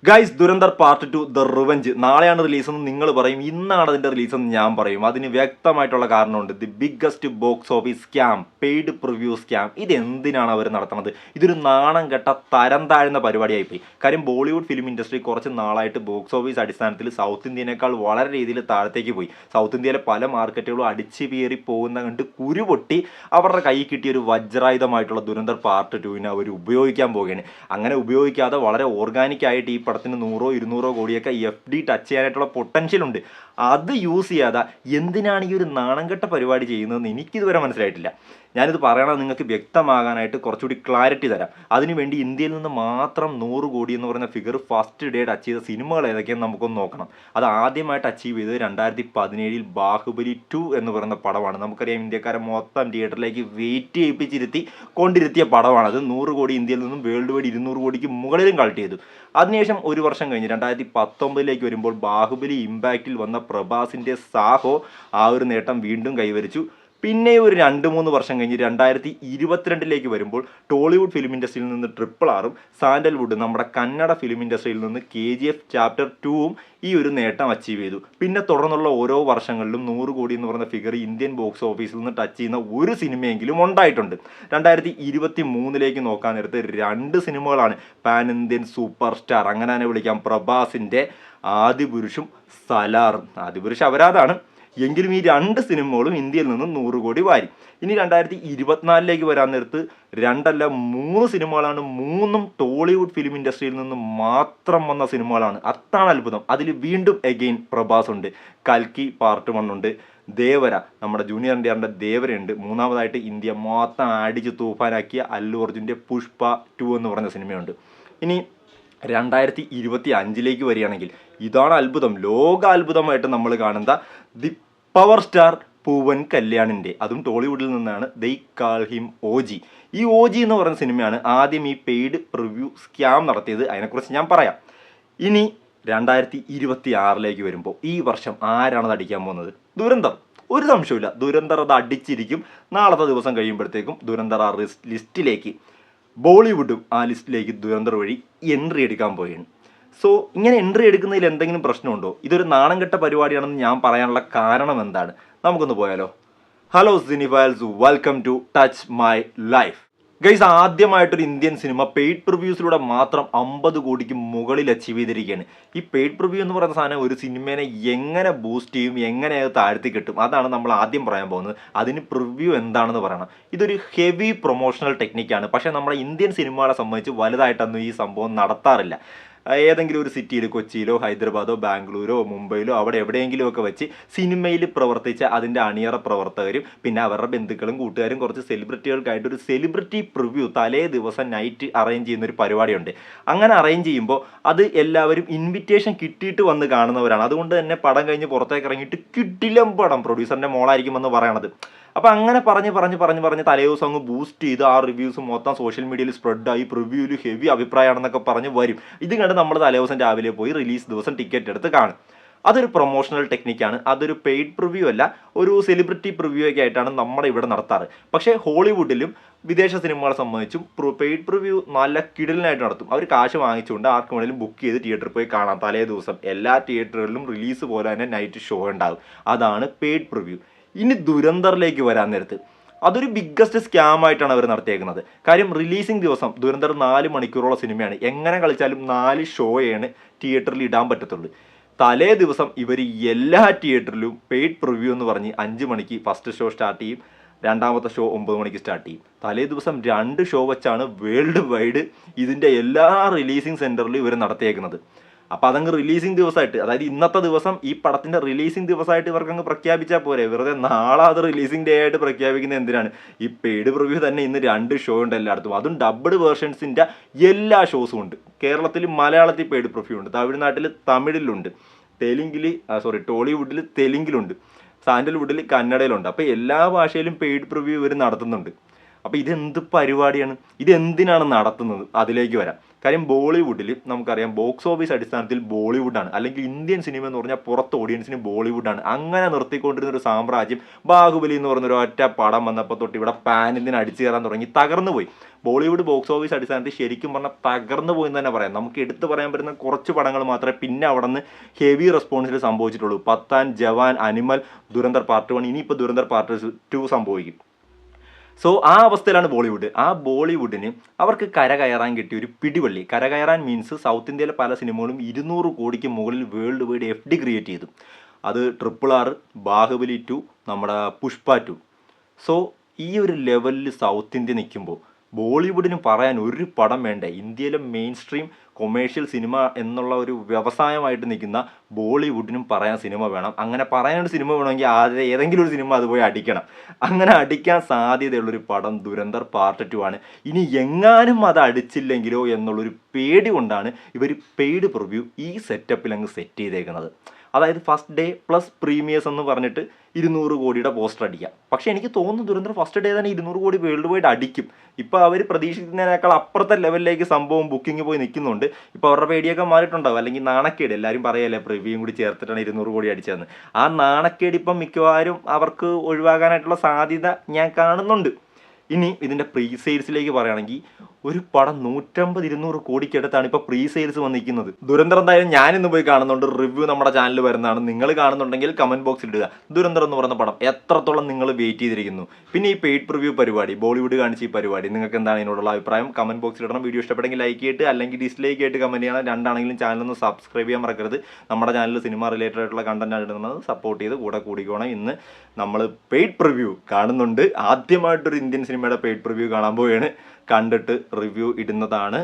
Guys Dhurandhar part 2 the revenge നാളെയാണ് റിലീസെന്ന് നിങ്ങൾ പറയും, ഇന്നാണ് അതിൻ്റെ റിലീസെന്ന് ഞാൻ പറയും. അതിന് വ്യക്തമായിട്ടുള്ള കാരണമുണ്ട്. The biggest box office scam, paid preview scam. ഇത് എന്തിനാണ് അവർ നടത്തുന്നത്? ഇതൊരു നാണം കെട്ട തരം താഴ്ന്ന പരിപാടിയായിപ്പോയി. കാര്യം ബോളിവുഡ് ഫിലിം ഇൻഡസ്ട്രി കുറച്ച് നാളായിട്ട് ബോക്സ് ഓഫീസ് അടിസ്ഥാനത്തിൽ സൗത്ത് ഇന്ത്യനേക്കാൾ വളരെ രീതിയിൽ താഴത്തേക്ക് പോയി. സൗത്ത് ഇന്ത്യയിലെ പല മാർക്കറ്റുകളും അടിച്ചു കയറി പോകുന്ന കണ്ട് കുരുപൊട്ടി അവരുടെ കയ്യിൽ കിട്ടിയ ഒരു വജ്രായുധമായിട്ടുള്ള ദുരന്തർ പാർട്ട് 2 അവർ ഉപയോഗിക്കാൻ പോവുകയാണ്. അങ്ങനെ ഉപയോഗിക്കാതെ വളരെ ഓർഗാനിക് ആയിട്ട് ഈ പടത്തിന് 100-200 കോടിയൊക്കെ FD ടച്ച് ചെയ്യാനായിട്ടുള്ള പൊട്ടൻഷ്യൽ ഉണ്ട്. അത് യൂസ് ചെയ്യാതെ എന്തിനാണ് ഈ ഒരു നാണംകെട്ട പരിപാടി ചെയ്യുന്നതെന്ന് എനിക്കിതുവരെ മനസ്സിലായിട്ടില്ല. ഞാനിത് പറയണത് നിങ്ങൾക്ക് വ്യക്തമാകാനായിട്ട് കുറച്ചുകൂടി ക്ലാരിറ്റി തരാം. അതിനുവേണ്ടി ഇന്ത്യയിൽ നിന്ന് മാത്രം 100 കോടി എന്ന് പറയുന്ന ഫിഗർ ഫസ്റ്റ് ഡേ ടച്ച് ചെയ്ത സിനിമകൾ ഏതൊക്കെയെന്ന് നമുക്കൊന്ന് നോക്കണം. അത് ആദ്യമായിട്ട് അച്ചീവ് ചെയ്തത് 2017 ബാഹുബലി 2 എന്ന് പറയുന്ന പടമാണ്. നമുക്കറിയാം, ഇന്ത്യക്കാരെ മൊത്തം തിയേറ്ററിലേക്ക് വെയിറ്റ് ചെയ്യിപ്പിച്ചിരുത്തി കൊണ്ടിരുത്തിയ പടമാണ്. അത് 100 കോടി ഇന്ത്യയിൽ നിന്നും വേൾഡ് വൈഡ് 200 കോടിക്ക് മുകളിലും കളക്ട് ചെയ്തു. അതിനുശേഷം ഒരു വർഷം കഴിഞ്ഞ് 2019 വരുമ്പോൾ ബാഹുബലി ഇമ്പാക്റ്റിൽ വന്ന പ്രഭാസിൻ്റെ സാഹോ ആ ഒരു നേട്ടം വീണ്ടും കൈവരിച്ചു. പിന്നെ ഒരു 2-3 വർഷം കഴിഞ്ഞ് 2022 വരുമ്പോൾ ടോളിവുഡ് ഫിലിം ഇൻഡസ്ട്രിയിൽ നിന്ന് RRR സാൻഡൽവുഡ് നമ്മുടെ കന്നഡ ഫിലിം ഇൻഡസ്ട്രിയിൽ നിന്ന് KGF ചാപ്റ്റർ 2 ഈ ഒരു നേട്ടം അച്ചീവ് ചെയ്തു. പിന്നെ തുടർന്നുള്ള ഓരോ വർഷങ്ങളിലും 100 കോടി എന്ന് പറയുന്ന ഫിഗർ ഇന്ത്യൻ ബോക്സ് ഓഫീസിൽ നിന്ന് ടച്ച് ചെയ്യുന്ന ഒരു സിനിമയെങ്കിലും ഉണ്ടായിട്ടുണ്ട്. 2023 നോക്കാൻ നേരത്ത് 2 സിനിമകളാണ് പാൻ ഇന്ത്യൻ സൂപ്പർ സ്റ്റാർ, അങ്ങനെ തന്നെ വിളിക്കാം, പ്രഭാസിൻ്റെ ആദിപുരുഷും സലാറും. ആദിപുരുഷ് അപരാധാണ്, എങ്കിലും ഈ 2 സിനിമകളും ഇന്ത്യയിൽ നിന്ന് 100 കോടി വാരി. ഇനി 2024 വരാൻ നേരത്ത് 2 അല്ല 3 സിനിമകളാണ്. 3ഉം ടോളിവുഡ് ഫിലിം ഇൻഡസ്ട്രിയിൽ നിന്ന് മാത്രം വന്ന സിനിമകളാണ്. അതാണ് അത്ഭുതം. അതിൽ വീണ്ടും എഗെയിൻ പ്രഭാസ് ഉണ്ട്, കൽക്കി പാർട്ട് 1 ഉണ്ട്, ദേവര നമ്മുടെ ജൂനിയർ NTRന്റെ ദേവരയുണ്ട്. മൂന്നാമതായിട്ട് ഇന്ത്യ മൊത്തം അടിച്ച് തൂഫാനാക്കിയ അല്ലു അർജുൻ്റെ പുഷ്പ 2 എന്ന് പറഞ്ഞ സിനിമയുണ്ട്. ഇനി 2025 വരികയാണെങ്കിൽ ഇതാണ് അത്ഭുതം, ലോക അത്ഭുതമായിട്ട് നമ്മൾ കാണുന്ന ദി പവർ സ്റ്റാർ പൂവൻ കല്യാണിൻ്റെ, അതും ടോളിവുഡിൽ നിന്നാണ്, ദൈ കാൾ ഹിം OG. ഈ OG എന്ന് പറയുന്ന സിനിമയാണ് ആദ്യം ഈ പെയ്ഡ് പ്രിവ്യൂ സ്കാം നടത്തിയത്. അതിനെക്കുറിച്ച് ഞാൻ പറയാം. ഇനി 2026 വരുമ്പോൾ ഈ വർഷം ആരാണത് അടിക്കാൻ പോകുന്നത്? ദുരന്തർ. ഒരു സംശയമില്ല, ദുരന്തർ അത് അടിച്ചിരിക്കും. നാളത്തെ ദിവസം കഴിയുമ്പോഴത്തേക്കും ദുരന്തർ ആ ലിസ്റ്റിലേക്ക്, ബോളിവുഡും ആ ലിസ്റ്റിലേക്ക് ദുരന്തർ വഴി എൻട്രി എടുക്കാൻ പോവുകയാണ്. സോ ഇങ്ങനെ എൻട്രി എടുക്കുന്നതിൽ എന്തെങ്കിലും പ്രശ്നമുണ്ടോ? ഇതൊരു നാണം കെട്ട പരിപാടിയാണെന്ന് ഞാൻ പറയാനുള്ള കാരണം എന്താണ്? നമുക്കൊന്ന് പോയാലോ. Hello cinephiles, welcome to touch my life. Guys, ആദ്യമായിട്ടൊരു ഇന്ത്യൻ സിനിമ പെയ്ഡ് പ്രിവ്യൂസിലൂടെ മാത്രം 50 കോടിക്ക് മുകളിൽ അച്ചീവ് ചെയ്തിരിക്കുകയാണ്. ഈ പെയ്ഡ് പ്രിവ്യൂ എന്ന് പറയുന്ന സാധനം ഒരു സിനിമേനെ എങ്ങനെ ബൂസ്റ്റ് ചെയ്യും, എങ്ങനെ അത് താഴ്ത്തി കിട്ടും, അതാണ് നമ്മൾ ആദ്യം പറയാൻ പോകുന്നത്. അതിന് പ്രിവ്യൂ എന്താണെന്ന് പറയണം. ഇതൊരു ഹെവി പ്രൊമോഷണൽ ടെക്നിക്കാണ്. പക്ഷേ നമ്മുടെ ഇന്ത്യൻ സിനിമകളെ സംബന്ധിച്ച് വലുതായിട്ടൊന്നും ഈ സംഭവം നടത്താറില്ല. ഏതെങ്കിലും ഒരു സിറ്റിയിൽ, കൊച്ചിയിലോ ഹൈദരാബാദോ ബാംഗ്ലൂരോ മുംബൈയിലോ അവിടെ എവിടെയെങ്കിലുമൊക്കെ വെച്ച് സിനിമയിൽ പ്രവർത്തിച്ച അതിൻ്റെ അണിയറ പ്രവർത്തകരും പിന്നെ അവരുടെ ബന്ധുക്കളും കൂട്ടുകാരും കുറച്ച് സെലിബ്രിറ്റികൾക്കായിട്ട് ഒരു സെലിബ്രിറ്റി പ്രിവ്യൂ തലേ ദിവസം നൈറ്റ് അറേഞ്ച് ചെയ്യുന്ന ഒരു പരിപാടിയുണ്ട്. അങ്ങനെ അറേഞ്ച് ചെയ്യുമ്പോൾ അത് എല്ലാവരും ഇൻവിറ്റേഷൻ കിട്ടിയിട്ട് വന്ന് കാണുന്നവരാണ്. അതുകൊണ്ട് തന്നെ പടം കഴിഞ്ഞ് പുറത്തേക്ക് ഇറങ്ങിയിട്ട് കിടിലം പടം, പ്രൊഡ്യൂസറിൻ്റെ മോളായിരിക്കുമെന്ന് പറയണത്. അപ്പോൾ അങ്ങനെ പറഞ്ഞ് തലേ ദിവസം അങ്ങ് ബൂസ്റ്റ് ചെയ്ത് ആ റിവ്യൂസ് മൊത്തം സോഷ്യൽ മീഡിയയിൽ സ്പ്രെഡായി, പ്രിവ്യൂവിൽ ഹെവി അഭിപ്രായമാണെന്നൊക്കെ പറഞ്ഞ് വരും. ഇത് കണ്ട് നമ്മൾ തലേ ദിവസം രാവിലെ പോയി റിലീസ് ദിവസം ടിക്കറ്റ് എടുത്ത് കാണും. അതൊരു പ്രൊമോഷണൽ ടെക്നിക്കാണ്. അതൊരു പെയ്ഡ് പ്രിവ്യൂ അല്ല, ഒരു സെലിബ്രിറ്റി പ്രിവ്യൂ ഒക്കെ ആയിട്ടാണ് നമ്മുടെ ഇവിടെ നടത്താറ്. പക്ഷേ ഹോളിവുഡിലും വിദേശ സിനിമകളെ സംബന്ധിച്ചും പെയ്ഡ് പ്രിവ്യൂ നല്ല കിടലിനായിട്ട് നടത്തും. അവർ കാശ് വാങ്ങിച്ചുകൊണ്ട് ആർക്ക് വേണമെങ്കിലും ബുക്ക് ചെയ്ത് തിയേറ്ററിൽ പോയി കാണാം. തലേ ദിവസം എല്ലാ തിയേറ്ററുകളിലും റിലീസ് പോലെ തന്നെ നൈറ്റ് ഷോ ഉണ്ടാകും. അതാണ് പെയ്ഡ് പ്രിവ്യൂ. ഇനി ദുരന്തറിലേക്ക് വരാൻ നേരത്ത് അതൊരു ബിഗ്ഗസ്റ്റ് സ്കാം ആയിട്ടാണ് അവർ നടത്തിയേക്കുന്നത്. കാര്യം റിലീസിങ് ദിവസം ദുരന്തർ 4 മണിക്കൂറോളം സിനിമയാണ്. എങ്ങനെ കളിച്ചാലും 4 ഷോയാണ് തിയേറ്ററിൽ ഇടാൻ പറ്റത്തുള്ളൂ. തലേ ദിവസം ഇവർ എല്ലാ തിയേറ്ററിലും പെയ്ഡ് പ്രിവ്യൂ എന്ന് പറഞ്ഞ് 5 മണിക്ക് ഫസ്റ്റ് ഷോ സ്റ്റാർട്ട് ചെയ്യും, രണ്ടാമത്തെ ഷോ 9 മണിക്ക് സ്റ്റാർട്ട് ചെയ്യും. തലേ ദിവസം 2 ഷോ വെച്ചാണ് വേൾഡ് വൈഡ് ഇതിൻ്റെ എല്ലാ റിലീസിങ് സെൻറ്ററിലും ഇവർ നടത്തിയേക്കുന്നത്. അപ്പോൾ അതങ്ങ് റിലീസിങ് ദിവസമായിട്ട്, അതായത് ഇന്നത്തെ ദിവസം ഈ പടത്തിൻ്റെ റിലീസിങ് ദിവസമായിട്ട് ഇവർക്കങ്ങ് പ്രഖ്യാപിച്ചാൽ പോരെ. വെറുതെ നാളെ അത് റിലീസിങ് ഡേ ആയിട്ട് പ്രഖ്യാപിക്കുന്നത് എന്തിനാണ്? ഈ പെയ്ഡ് പ്രിവ്യൂ തന്നെ ഇന്ന് 2 ഷോ ഉണ്ട് എല്ലായിടത്തും. അതും ഡബ്ഡ് വേർഷൻസിൻ്റെ എല്ലാ ഷോസും ഉണ്ട്. കേരളത്തിൽ മലയാളത്തിൽ പെയ്ഡ് പ്രിവ്യൂ ഉണ്ട്, തമിഴ്നാട്ടിൽ തമിഴിലുണ്ട്, ടോളിവുഡിൽ തെലുങ്കിലുണ്ട്, സാൻഡൽവുഡിൽ കന്നഡയിലുണ്ട്. അപ്പോൾ എല്ലാ ഭാഷയിലും പെയ്ഡ് പ്രിവ്യൂ ഇവർ നടത്തുന്നുണ്ട്. അപ്പോൾ ഇതെന്ത് പരിപാടിയാണ്, ഇതെന്തിനാണ് നടത്തുന്നത്, അതിലേക്ക് വരാം. കാര്യം ബോളിവുഡിൽ നമുക്കറിയാം ബോക്സ് ഓഫീസ് അടിസ്ഥാനത്തിൽ ബോളിവുഡാണ്, അല്ലെങ്കിൽ ഇന്ത്യൻ സിനിമ എന്ന് പറഞ്ഞാൽ പുറത്ത് ഓഡിയൻസിന് ബോളിവുഡാണ്. അങ്ങനെ നിർത്തിക്കൊണ്ടിരുന്ന ഒരു സാമ്രാജ്യം ബാഹുബലി എന്ന് പറഞ്ഞൊരു ഒറ്റ പടം വന്നപ്പോൾ തൊട്ട് ഇവിടെ പാനിന് അടിച്ചു കയറാൻ തുടങ്ങി, തകർന്നു പോയി. ബോളിവുഡ് ബോക്സ് ഓഫീസ് അടിസ്ഥാനത്തിൽ ശരിക്കും പറഞ്ഞാൽ തകർന്നു പോയി എന്ന് തന്നെ പറയാം. നമുക്ക് എടുത്തു പറയാൻ പറ്റുന്ന കുറച്ച് പടങ്ങൾ മാത്രമേ പിന്നെ അവിടെ നിന്ന് ഹെവി റെസ്പോൺസിൽ സംഭവിച്ചിട്ടുള്ളൂ. പത്താൻ, ജവാൻ, അനിമൽ, ദുരന്തർ പാർട്ട് 1, ഇനിയിപ്പോൾ ദുരന്തർ പാർട്ട് 2 സംഭവിക്കും. സോ ആ അവസ്ഥയിലാണ് ബോളിവുഡ്. ആ ബോളിവുഡിന് അവർക്ക് കരകയറാൻ കിട്ടിയ ഒരു പിടിവള്ളി. കരകയറാൻ മീൻസ് സൗത്ത് ഇന്ത്യയിലെ പല സിനിമകളും 200 കോടിക്ക് മുകളിൽ വേൾഡ് വൈഡ് FD ക്രിയേറ്റ് ചെയ്തു. അത് RRR, ബാഹുബലി 2, നമ്മുടെ പുഷ്പ 2. സോ ഈ ഒരു ലെവലിൽ സൗത്ത് ഇന്ത്യ നിൽക്കുമ്പോൾ ബോളിവുഡിന് പറയാൻ ഒരു പടം വേണ്ടേ? ഇന്ത്യയിലെ മെയിൻ സ്ട്രീം കൊമേഴ്ഷ്യൽ സിനിമ എന്നുള്ള ഒരു വ്യവസായമായിട്ട് നിൽക്കുന്ന ബോളിവുഡിനും പറയാൻ സിനിമ വേണം. അങ്ങനെ പറയാനൊരു സിനിമ വേണമെങ്കിൽ ആദ്യം ഏതെങ്കിലും ഒരു സിനിമ അത് പോയി അടിക്കണം. അങ്ങനെ അടിക്കാൻ സാധ്യതയുള്ളൊരു പടം ദുരന്തർ പാർട്ട് 2 ആണ്. ഇനി എങ്ങാനും അത് അടിച്ചില്ലെങ്കിലോ എന്നുള്ളൊരു പേടി കൊണ്ടാണ് ഇവർ പെയ്ഡ് പ്രിവ്യൂ ഈ സെറ്റപ്പിൽ അങ്ങ് സെറ്റ് ചെയ്തേക്കുന്നത്. അതായത് ഫസ്റ്റ് ഡേ പ്ലസ് പ്രീമിയേഴ്സ് എന്ന് പറഞ്ഞിട്ട് 200 കോടിയുടെ പോസ്റ്റർ അടിക്കാം. പക്ഷേ എനിക്ക് തോന്നുന്നു ദുരന്തർ ഫസ്റ്റ് ഡേ തന്നെ 200 കോടി വേൾഡ് വൈഡ് അടിക്കും. ഇപ്പോൾ അവർ പ്രതീക്ഷിക്കുന്നതിനേക്കാൾ അപ്പുറത്തെ ലെവലിലേക്ക് സംഭവം ബുക്കിംഗ് പോയി നിൽക്കുന്നുണ്ട്. ഇപ്പോൾ അവരുടെ പേടിയൊക്കെ മാറിയിട്ടുണ്ടാവും. അല്ലെങ്കിൽ നാണക്കേട്, എല്ലാവരും പറയല്ലേ പ്രിവ്യൂയും കൂടി ചേർത്തിട്ടാണ് 200 കോടി അടിച്ചതെന്ന്. ആ നാണക്കേട് ഇപ്പം മിക്കവാറും അവർക്ക് ഒഴിവാക്കാനായിട്ടുള്ള സാധ്യത ഞാൻ കാണുന്നുണ്ട്. ഇനി ഇതിൻ്റെ പ്രീ സെയിൽസിലേക്ക് പറയുകയാണെങ്കിൽ ഒരു പടം 150-200 കോടിക്കടുത്താണ് ഇപ്പോൾ പ്രീ സെയിൽസ് വന്നിരിക്കുന്നത്. ദുരന്തർ എന്തായാലും ഞാനിന്ന് പോയി കാണുന്നുണ്ട്. റിവ്യൂ നമ്മുടെ ചാനലിൽ വരുന്നതാണ്. നിങ്ങൾ കാണുന്നുണ്ടെങ്കിൽ കമൻറ്റ് ബോക്സിൽ ഇടുക. ദുരന്തർ എന്ന് പറയുന്ന പടം എത്രത്തോളം നിങ്ങൾ വെയിറ്റ് ചെയ്തിരിക്കുന്നു. പിന്നെ ഈ പെയ്ഡ് പ്രിവ്യൂ പരിപാടി, ബോളിവുഡ് കാണിച്ച ഈ പരിപാടി, നിങ്ങൾക്ക് എന്താണ് ഇതിനോടുള്ള അഭിപ്രായം? കമൻറ്റ് ബോക്സിൽ ഇടണം. വീഡിയോ ഇഷ്ടപ്പെടുമെങ്കിൽ ലൈക്ക് ചെയ്തിട്ട് അല്ലെങ്കിൽ ഡിസ്ലൈക്ക് ആയിട്ട് കമൻറ്റ് ചെയ്യണം. രണ്ടാണെങ്കിലും ചാനലൊന്ന് സബ്സ്ക്രൈബ് ചെയ്യാൻ മറക്കരുത്. നമ്മുടെ ചാനലിൽ സിനിമ റിലേറ്റഡ് ആയിട്ടുള്ള കണ്ടന്റ് ഇടുന്നത് സപ്പോർട്ട് ചെയ്ത് കൂടെ കൂടിക്കോണം. ഇന്ന് നമ്മൾ പെയ്ഡ് പ്രിവ്യൂ കാണുന്നുണ്ട്. ആദ്യമായിട്ടൊരു ഇന്ത്യൻ സിനിമയുടെ പെയ്ഡ് പ്രിവ്യൂ കാണാൻ പോവുകയാണ്. കണ്ടിട്ട് റിവ്യൂ ഇടുന്നതാണ്.